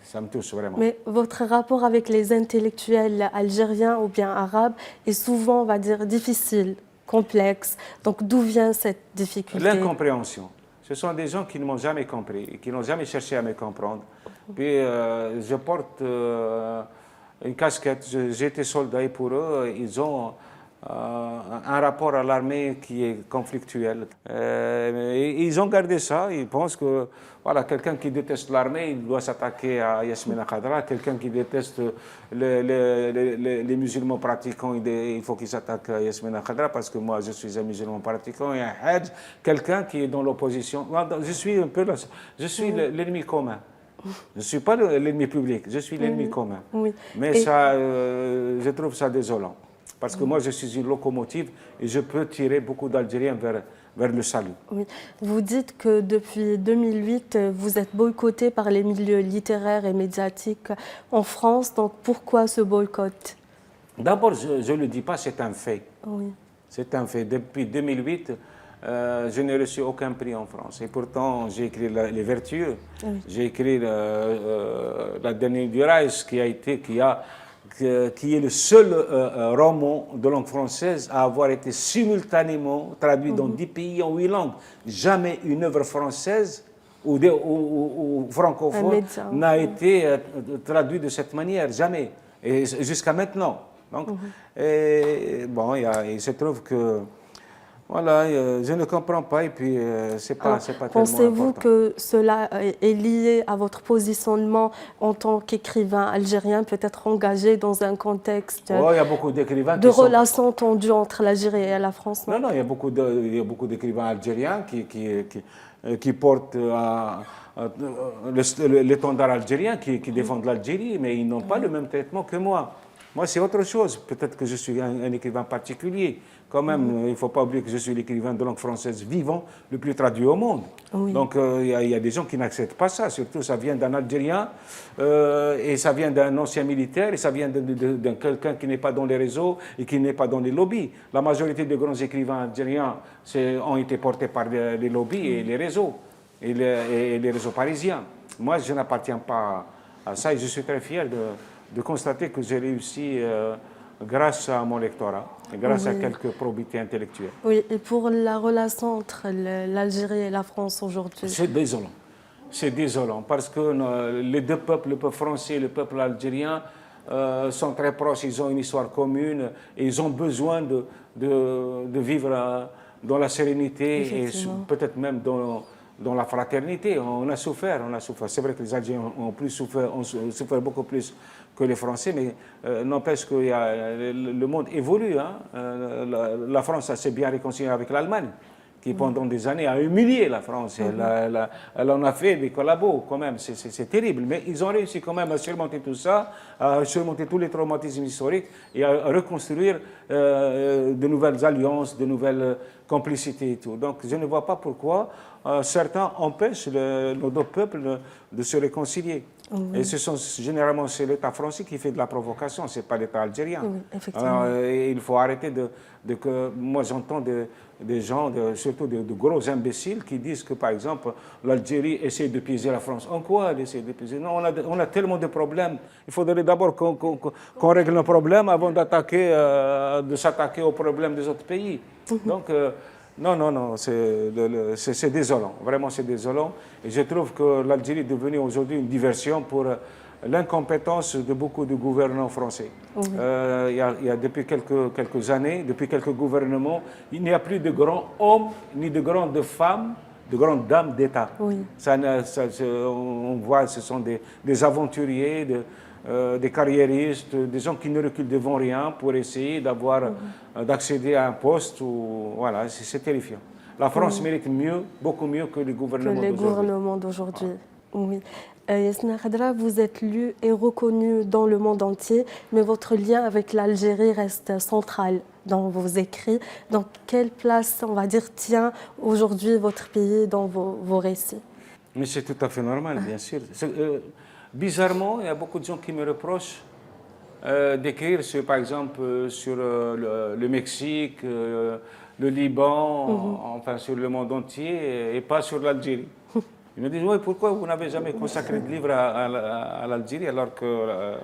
Speaker 2: ça me touche vraiment.
Speaker 1: Mais votre rapport avec les intellectuels algériens ou bien arabes est souvent, on va dire, difficile, complexe. Donc d'où vient cette difficulté?
Speaker 2: L'incompréhension. Ce sont des gens qui ne m'ont jamais compris, et qui n'ont jamais cherché à me comprendre. Puis je porte une casquette, j'ai été soldat et pour eux, ils ont un rapport à l'armée qui est conflictuel. Ils ont gardé ça, ils pensent que voilà, quelqu'un qui déteste l'armée, il doit s'attaquer à Yasmina Khadra, quelqu'un qui déteste les musulmans pratiquants, il faut qu'il s'attaque à Yasmina Khadra parce que moi je suis un musulman pratiquant et un hajj, quelqu'un qui est dans l'opposition. Je suis un peu là, je suis l'ennemi commun. Je ne suis pas l'ennemi public, je suis l'ennemi commun.
Speaker 1: Oui.
Speaker 2: Mais ça, je trouve ça désolant. Parce que moi, je suis une locomotive et je peux tirer beaucoup d'Algériens vers le salut.
Speaker 1: Oui. Vous dites que depuis 2008, vous êtes boycotté par les milieux littéraires et médiatiques en France. Donc pourquoi ce boycott?
Speaker 2: D'abord, je ne le dis pas, c'est un fait.
Speaker 1: Oui.
Speaker 2: C'est un fait. Depuis 2008, je n'ai reçu aucun prix en France. Et pourtant, j'ai écrit Les Vertueux. Oui. J'ai écrit La Dernière du Reich, qui est le seul roman de langue française à avoir été simultanément traduit dans 10 pays en 8 langues. Jamais une œuvre française ou francophone n'a été traduite de cette manière, jamais, et jusqu'à maintenant. Donc, il se trouve que voilà, je ne comprends pas et puis c'est pas tellement important.
Speaker 1: Pensez-vous que cela est lié à votre positionnement en tant qu'écrivain algérien, peut-être engagé dans un contexte
Speaker 2: il y a beaucoup d'écrivains
Speaker 1: de relations tendues entre l'Algérie et la France?
Speaker 2: Non, il y a beaucoup d'écrivains algériens qui portent l'étendard algérien, qui défendent l'Algérie, mais ils n'ont pas le même traitement que moi. Moi, c'est autre chose. Peut-être que je suis un écrivain particulier. Quand même, il ne faut pas oublier que je suis l'écrivain de langue française vivant le plus traduit au monde. Oui. Donc, il y a des gens qui n'acceptent pas ça. Surtout, ça vient d'un Algérien, et ça vient d'un ancien militaire, et ça vient d'un quelqu'un qui n'est pas dans les réseaux et qui n'est pas dans les lobbies. La majorité des grands écrivains algériens ont été portés par les lobbies et les réseaux, et les réseaux parisiens. Moi, je n'appartiens pas à ça et je suis très fier de constater que j'ai réussi grâce à mon lectorat, et grâce à quelques probités intellectuelles.
Speaker 1: Oui, et pour la relation entre l'Algérie et la France aujourd'hui?
Speaker 2: C'est désolant. C'est désolant parce que les deux peuples, le peuple français et le peuple algérien, sont très proches, ils ont une histoire commune et ils ont besoin de vivre dans la sérénité et peut-être même dans la fraternité. On a souffert. C'est vrai que les Algériens ont souffert beaucoup plus que les Français, mais n'empêche que le monde évolue. Hein. La France s'est bien réconciliée avec l'Allemagne, qui pendant des années a humilié la France. Elle en a fait des collabos quand même, c'est terrible. Mais ils ont réussi quand même à surmonter tout ça, à surmonter tous les traumatismes historiques et à reconstruire de nouvelles alliances, de nouvelles complicités et tout. Donc je ne vois pas pourquoi certains empêchent nos deux peuples de se réconcilier. Et généralement, c'est l'État français qui fait de la provocation, ce n'est pas l'État algérien.
Speaker 1: Oui, effectivement.
Speaker 2: Il faut arrêter moi, j'entends des gens, surtout de gros imbéciles, qui disent que, par exemple, l'Algérie essaie de piéger la France. En quoi elle essaie de piéger? Non, on a tellement de problèmes. Il faudrait d'abord qu'on règle nos problèmes avant de s'attaquer aux problèmes des autres pays. Donc, non, c'est désolant. Vraiment, c'est désolant. Et je trouve que l'Algérie est devenue aujourd'hui une diversion pour l'incompétence de beaucoup de gouvernants français. Il y a depuis quelques années, depuis quelques gouvernements, il n'y a plus de grands hommes ni de grandes femmes, de grandes dames d'État. Oui. On voit, ce sont des aventuriers, des carriéristes, des gens qui ne reculent devant rien pour essayer d'accéder à un poste. Voilà, c'est terrifiant. La France mérite mieux, beaucoup mieux que les gouvernements d'aujourd'hui.
Speaker 1: Oui. Yasmina Khadra, vous êtes lu et reconnu dans le monde entier, mais votre lien avec l'Algérie reste central dans vos écrits. Donc, quelle place, on va dire, tient aujourd'hui votre pays dans vos récits?
Speaker 2: Mais c'est tout à fait normal, bien sûr. Bizarrement, il y a beaucoup de gens qui me reprochent d'écrire, par exemple, sur le Mexique, le Liban, enfin sur le monde entier, et pas sur l'Algérie. Ils me disent, oui, pourquoi vous n'avez jamais consacré de livres à l'Algérie alors que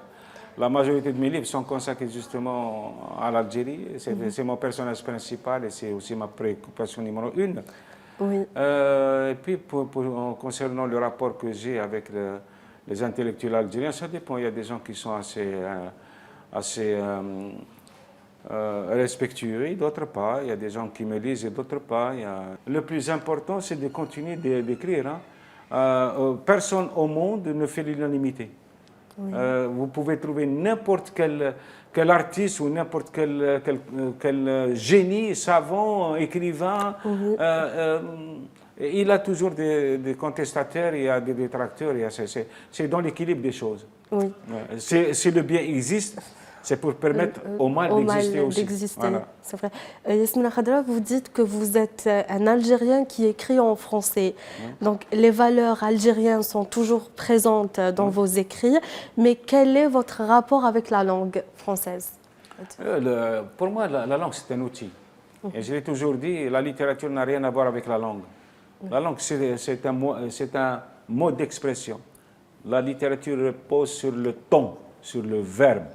Speaker 2: la majorité de mes livres sont consacrés justement à l'Algérie. C'est mon personnage principal et c'est aussi ma préoccupation numéro une.
Speaker 1: Oui.
Speaker 2: Et puis, concernant le rapport que j'ai avec les intellectuels algériens, ça dépend. Il y a des gens qui sont assez respectueux, d'autres pas. Il y a des gens qui me lisent et d'autres pas. Le plus important, c'est de continuer d'écrire. Personne au monde ne fait l'unanimité. Oui. Vous pouvez trouver n'importe quel artiste ou n'importe quel génie, savant, écrivain. Oui. Il a toujours des contestataires, il y a des détracteurs. C'est dans l'équilibre des choses. Oui. Si le bien existe, c'est pour permettre au mal d'exister aussi. Voilà.
Speaker 1: C'est vrai. Yasmina Khadra, vous dites que vous êtes un Algérien qui écrit en français. Donc, les valeurs algériennes sont toujours présentes dans vos écrits. Mais quel est votre rapport avec la langue française?
Speaker 2: Pour moi, la langue, c'est un outil. Et je l'ai toujours dit, la littérature n'a rien à voir avec la langue. La langue, c'est un mode d'expression. La littérature repose sur le ton, sur le verbe.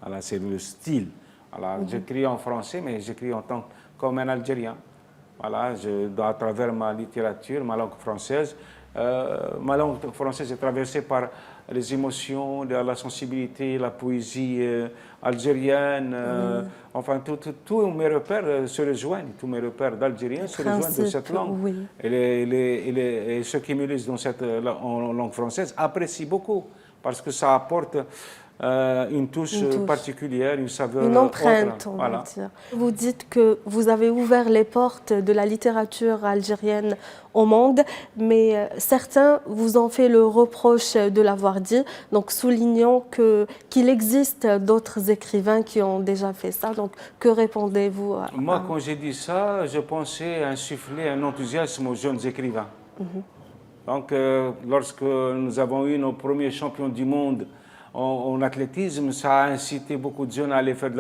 Speaker 2: Voilà, c'est le style. Voilà, j'écris en français, mais j'écris comme un Algérien. Voilà, à travers ma littérature, ma langue française. Ma langue française est traversée par les émotions, la sensibilité, la poésie algérienne. Enfin, tous mes repères se rejoignent. Tous mes repères d'Algérien se rejoignent de cette langue. Oui. Et ceux qui me lisent en langue française apprécient beaucoup parce que ça apporte une touche particulière, une saveur,
Speaker 1: une empreinte, on
Speaker 2: voilà.
Speaker 1: va dire. Vous dites que vous avez ouvert les portes de la littérature algérienne au monde, mais certains vous ont fait le reproche de l'avoir dit, donc soulignant qu'il existe d'autres écrivains qui ont déjà fait ça. Donc, que répondez-vous
Speaker 2: Moi, quand j'ai dit ça, je pensais insuffler un enthousiasme aux jeunes écrivains. Donc, lorsque nous avons eu nos premiers champions du monde en athlétisme, ça a incité beaucoup de jeunes à aller faire de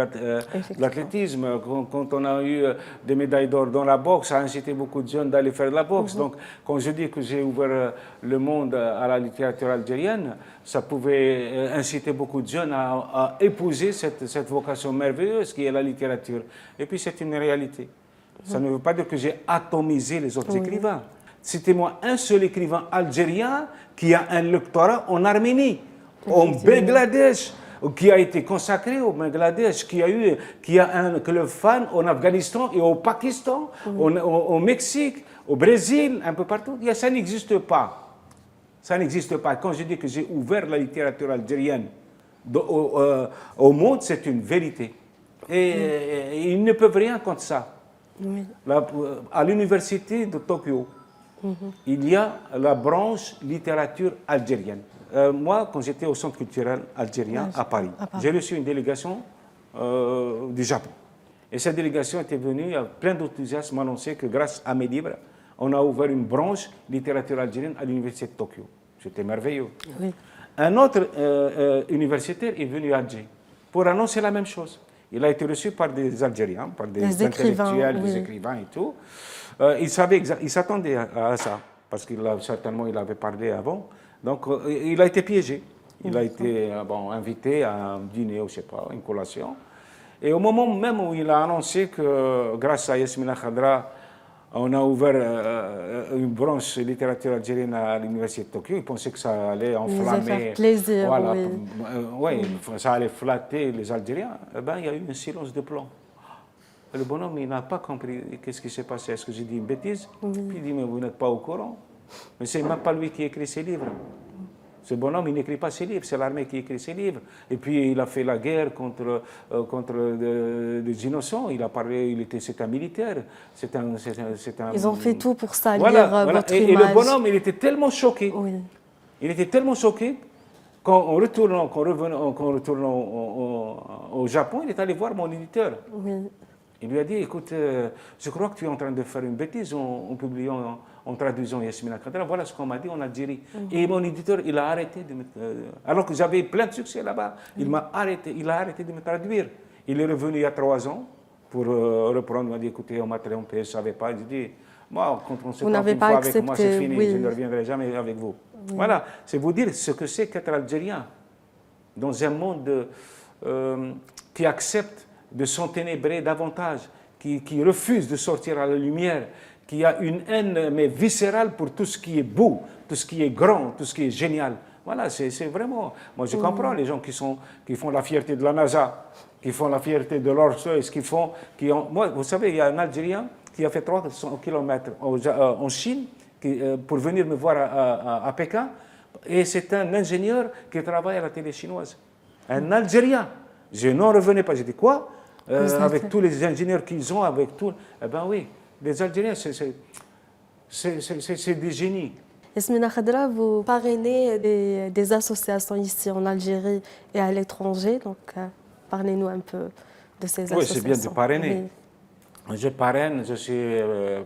Speaker 2: l'athlétisme. Quand on a eu des médailles d'or dans la boxe, ça a incité beaucoup de jeunes d'aller faire de la boxe. Donc, quand je dis que j'ai ouvert le monde à la littérature algérienne, ça pouvait inciter beaucoup de jeunes à épouser cette vocation merveilleuse qui est la littérature. Et puis, c'est une réalité. Ça ne veut pas dire que j'ai atomisé les autres écrivains. Citez-moi un seul écrivain algérien qui a un lectorat en Arménie, au Bangladesh, qui a été consacré au Bangladesh, qui a un club fan en Afghanistan et au Pakistan, au Mexique, au Brésil, un peu partout. Ça n'existe pas. Ça n'existe pas. Quand je dis que j'ai ouvert la littérature algérienne au monde, c'est une vérité. Et ils ne peuvent rien contre ça. À l'université de Tokyo, il y a la branche littérature algérienne. Moi, quand j'étais au Centre culturel algérien à Paris, j'ai reçu une délégation du Japon. Et cette délégation était venue, plein d'enthousiasme, m'annoncer que grâce à mes livres, on a ouvert une branche littérature algérienne à l'université de Tokyo. C'était merveilleux. Oui. Un autre universitaire est venu à Alger pour annoncer la même chose. Il a été reçu par des Algériens, par des intellectuels, des écrivains et tout. Il s'attendait à ça, parce qu'il certainement il avait parlé avant. Donc, il a été piégé. Il a été invité à un dîner, ou je ne sais pas, une collation. Et au moment même où il a annoncé que, grâce à Yasmina Khadra, on a ouvert une branche littérature algérienne à l'université de Tokyo, il pensait que ça allait enflammer.
Speaker 1: Vous faire plaisir,
Speaker 2: voilà, ça allait flatter les Algériens. Eh ben, il y a eu un silence de plomb. Le bonhomme, il n'a pas compris qu'est-ce qui s'est passé. Est-ce que j'ai dit une bêtise? Puis il dit, mais vous n'êtes pas au courant. Mais ce n'est même pas lui qui écrit ses livres. Ce bonhomme, il n'écrit pas ses livres, c'est l'armée qui écrit ses livres. Et puis, il a fait la guerre contre des innocents. C'est un militaire.
Speaker 1: Ils ont fait tout pour salir votre image.
Speaker 2: Et le bonhomme, il était tellement choqué. Oui. Il était tellement choqué qu'en retournant au Japon, il est allé voir mon éditeur. Oui. Il lui a dit, écoute, je crois que tu es en train de faire une bêtise en publiant, en traduisant Yasmina Khadra. Voilà ce qu'on m'a dit en Algérie. Et mon éditeur, il a arrêté de me... alors que j'avais plein de succès là-bas, il a arrêté de me traduire. Il est revenu il y a 3 ans pour reprendre. Il m'a dit, écoutez, on m'a trompé, je ne savais pas. J'ai dit, moi, quand on se
Speaker 1: Vous
Speaker 2: trompe
Speaker 1: n'avez
Speaker 2: une
Speaker 1: pas
Speaker 2: fois avec moi, c'est
Speaker 1: accepté,
Speaker 2: fini,
Speaker 1: oui.
Speaker 2: je ne reviendrai jamais avec vous. Voilà, c'est vous dire ce que c'est qu'être algérien dans un monde qui accepte de s'enténébrer davantage, qui refuse de sortir à la lumière, qui a une haine mais viscérale pour tout ce qui est beau, tout ce qui est grand, tout ce qui est génial. Voilà, c'est vraiment... Moi, je comprends les gens qui font la fierté de la NASA, qui font la fierté de l'Orsoïs, Moi, vous savez, il y a un Algérien qui a fait 300 km en Chine pour venir me voir à Pékin, et c'est un ingénieur qui travaille à la télé chinoise. Un Algérien. Je n'en revenais pas. J'ai dit quoi avec tous les ingénieurs qu'ils ont, avec tout... Eh bien oui, les Algériens, c'est des génies.
Speaker 1: Yasmina Khadra, vous parrainez des associations ici en Algérie et à l'étranger. Donc, parlez-nous un peu de ces associations.
Speaker 2: Oui, c'est bien de parrainer. Oui. Je parraine, je suis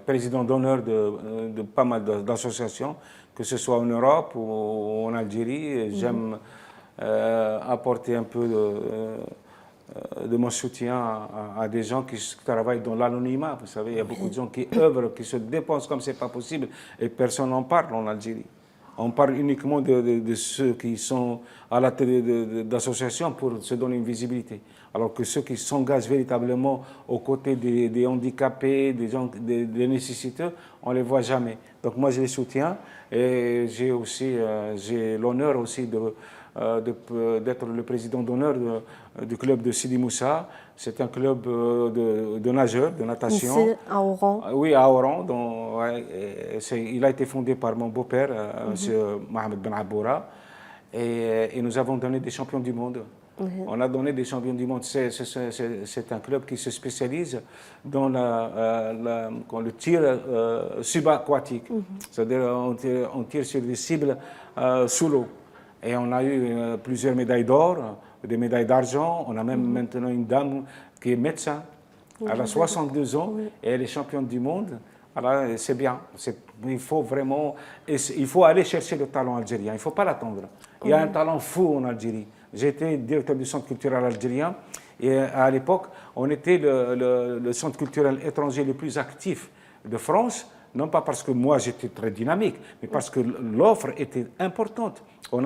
Speaker 2: président d'honneur de pas mal d'associations, que ce soit en Europe ou en Algérie. J'aime apporter un peu de mon soutien à des gens qui travaillent dans l'anonymat. Vous savez, il y a beaucoup de gens qui œuvrent, qui se dépensent comme c'est pas possible, et personne n'en parle en Algérie. On parle uniquement de ceux qui sont à la tête d'associations pour se donner une visibilité. Alors que ceux qui s'engagent véritablement aux côtés des handicapés, des gens, des nécessiteux, on ne les voit jamais. Donc moi, je les soutiens, et j'ai l'honneur aussi d'être le président d'honneur du club de Sidi Moussa. C'est un club de nageurs, de natation.
Speaker 1: Ici, à Oran.
Speaker 2: Oui, à Oran. Il a été fondé par mon beau-père, M. Mohamed Ben Aboura. Et nous avons donné des champions du monde. On a donné des champions du monde. C'est un club qui se spécialise dans le tir subaquatique. C'est-à-dire on tire sur des cibles sous l'eau. Et on a eu plusieurs médailles d'or, des médailles d'argent. On a même maintenant une dame qui est médecin. Elle a 62 ans et elle est championne du monde. Alors c'est bien. Il faut aller chercher le talent algérien. Il ne faut pas l'attendre. Il y a un talent fou en Algérie. J'étais directeur du centre culturel algérien et à l'époque, on était le centre culturel étranger le plus actif de France. Non pas parce que moi j'étais très dynamique, mais parce que l'offre était importante. On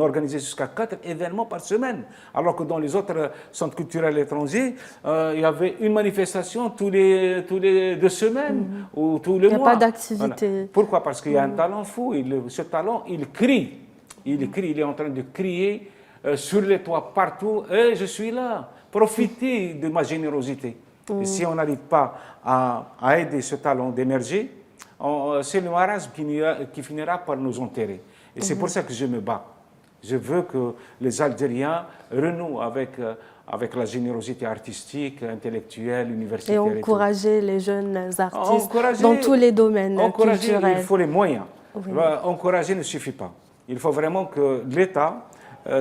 Speaker 2: organisait jusqu'à 4 événements par semaine, alors que dans les autres centres culturels étrangers, il y avait une manifestation tous les 2 semaines ou tous les mois.
Speaker 1: Il n'y a pas d'activité.
Speaker 2: Voilà. Pourquoi? Parce qu'il y a un talent fou. Ce talent, il crie. Il est en train de crier sur les toits partout. Et je suis là. Profitez de ma générosité. Et si on n'arrive pas à aider ce talent d'émerger, c'est le marasme qui finira par nous enterrer. Et c'est pour ça que je me bats. Je veux que les Algériens renouent avec la générosité artistique, intellectuelle, universitaire.
Speaker 1: Et encourager les jeunes artistes dans tous les domaines culturels.
Speaker 2: Il faut les moyens.
Speaker 1: Oui.
Speaker 2: Encourager ne suffit pas. Il faut vraiment que l'État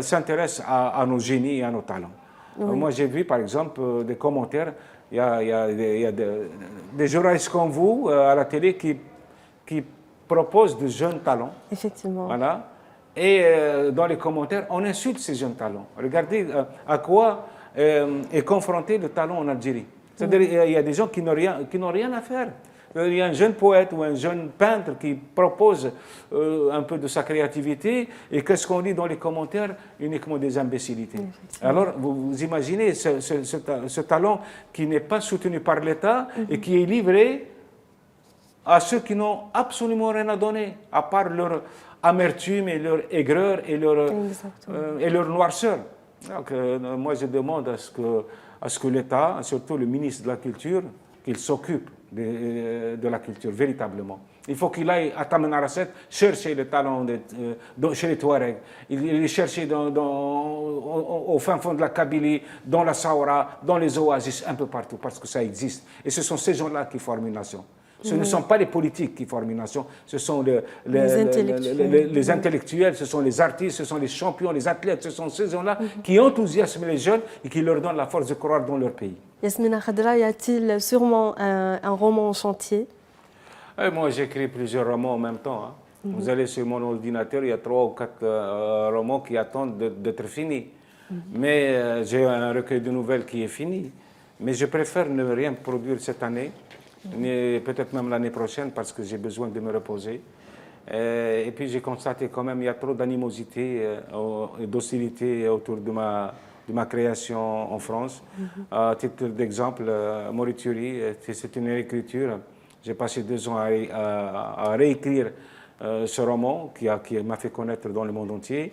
Speaker 2: s'intéresse à nos génies et à nos talents. Oui. Moi, j'ai vu, par exemple, des commentaires. Il y a des journalistes comme vous à la télé qui proposent de jeunes talents.
Speaker 1: Effectivement.
Speaker 2: Voilà. Et dans les commentaires, on insulte ces jeunes talents. Regardez à quoi est confronté le talent en Algérie. C'est-à-dire il y a des gens qui n'ont rien à faire. Il y a un jeune poète ou un jeune peintre qui propose un peu de sa créativité, et qu'est-ce qu'on lit dans les commentaires? Uniquement des imbécilités. Alors, vous imaginez ce talent qui n'est pas soutenu par l'État et qui est livré à ceux qui n'ont absolument rien à donner, à part leur amertume et leur aigreur et leur noirceur. Donc, moi, je demande à ce que l'État, surtout le ministre de la Culture, qu'il s'occupe de la culture, véritablement. Il faut qu'il aille à Tamanrasset chercher le talent chez les Touaregs. Il est cherché au fin fond de la Kabylie, dans la Sahara, dans les oasis, un peu partout, parce que ça existe. Et ce sont ces gens-là qui forment une nation. Ce ne sont pas les politiques qui forment une nation, ce sont les intellectuels, ce sont les artistes, ce sont les champions, les athlètes, ce sont ces gens-là qui enthousiasment les jeunes et qui leur donnent la force de croire dans leur pays.
Speaker 1: Yasmina Khadra, y a-t-il sûrement un roman en chantier?
Speaker 2: Moi, j'écris plusieurs romans en même temps. Vous allez sur mon ordinateur, il y a 3 ou 4 romans qui attendent d'être finis. Mais j'ai un recueil de nouvelles qui est fini. Mais je préfère ne rien produire cette année, ni peut-être même l'année prochaine, parce que j'ai besoin de me reposer. Et puis j'ai constaté quand même qu'il y a trop d'animosité et d'hostilité autour de ma création en France. À titre d'exemple, Morituri, c'est une réécriture. J'ai passé 2 ans à réécrire ce roman qui m'a fait connaître dans le monde entier.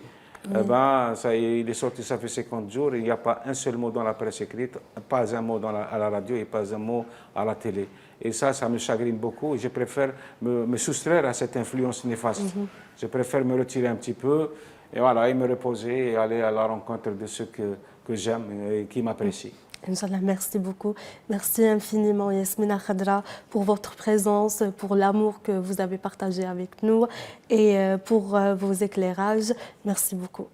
Speaker 2: Il est sorti, ça fait 50 jours, il n'y a pas un seul mot dans la presse écrite, pas un mot à la radio et pas un mot à la télé. Et ça me chagrine beaucoup et je préfère me soustraire à cette influence néfaste. Je préfère me retirer un petit peu et me reposer et aller à la rencontre de ceux que j'aime et qui m'apprécient.
Speaker 1: Inch'Allah, merci beaucoup. Merci infiniment, Yasmina Khadra, pour votre présence, pour l'amour que vous avez partagé avec nous et pour vos éclairages. Merci beaucoup.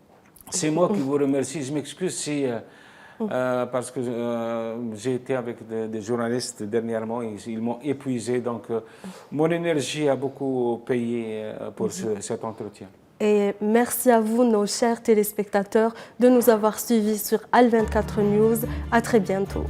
Speaker 2: C'est moi qui vous remercie. Je m'excuse si, parce que j'ai été avec des journalistes dernièrement, ils m'ont épuisé. Donc, mon énergie a beaucoup payé pour cet entretien.
Speaker 1: Et merci à vous, nos chers téléspectateurs, de nous avoir suivis sur Al 24 News. À très bientôt.